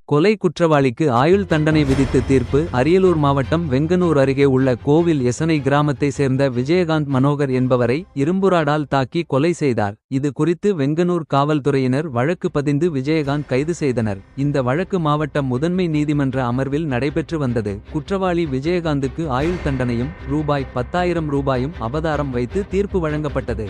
கொலை குற்றவாளிக்கு ஆயுள் தண்டனை விதித்து தீர்ப்பு. அரியலூர் மாவட்டம் வெங்கனூர் அருகே உள்ள கோவில் எசனை கிராமத்தை சேர்ந்த விஜயகாந்த் மனோகர் என்பவரை இரும்புராடால் தாக்கி கொலை செய்தார். இது குறித்து வெங்கனூர் காவல்துறையினர் வழக்கு பதிந்து விஜயகாந்த் கைது செய்தனர். இந்த வழக்கு மாவட்ட முதன்மை நீதிமன்ற அமர்வில் நடைபெற்று வந்தது. குற்றவாளி விஜயகாந்துக்கு ஆயுள் தண்டனையும் ரூபாய் 10,000 அபதாரம் வைத்து தீர்ப்பு வழங்கப்பட்டது.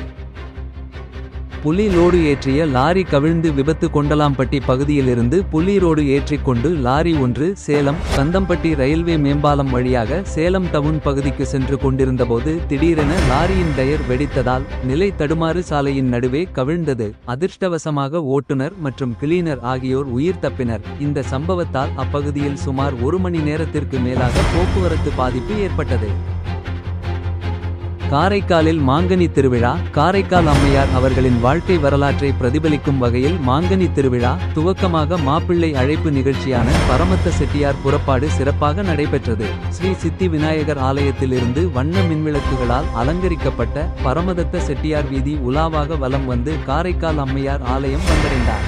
புலி லோடு ஏற்றிய லாரி கவிழ்ந்து விபத்து. கொண்டலாம்பட்டி பகுதியிலிருந்து புலி ரோடு ஏற்றிக்கொண்டு லாரி ஒன்று சேலம் கந்தம்பட்டி ரயில்வே மேம்பாலம் வழியாக சேலம் டவுன் பகுதிக்கு சென்று கொண்டிருந்தபோது திடீரென லாரியின் டயர் வெடித்ததால் நிலை தடுமாறு சாலையின் நடுவே கவிழ்ந்தது. அதிர்ஷ்டவசமாக ஓட்டுநர் மற்றும் கிளீனர் ஆகியோர் உயிர் தப்பினர். இந்த சம்பவத்தால் அப்பகுதியில் சுமார் 1 மணி நேரத்திற்கு மேலாக போக்குவரத்து பாதிப்பு ஏற்பட்டது. காரைக்காலில் மாங்கனி திருவிழா. காரைக்கால் அம்மையார் அவர்களின் வாழ்க்கை வரலாற்றை பிரதிபலிக்கும் வகையில் மாங்கனி திருவிழா துவக்கமாக மாப்பிள்ளை அழைப்பு நிகழ்ச்சியான பரமத்த செட்டியார் புறப்பாடு சிறப்பாக நடைபெற்றது. ஸ்ரீ சித்தி விநாயகர் ஆலயத்திலிருந்து வண்ண மின்விளக்குகளால் அலங்கரிக்கப்பட்ட பரமதத்த செட்டியார் வீதி உலாவாக வலம் வந்து காரைக்கால் அம்மையார் ஆலயம் வந்தடைந்தார்.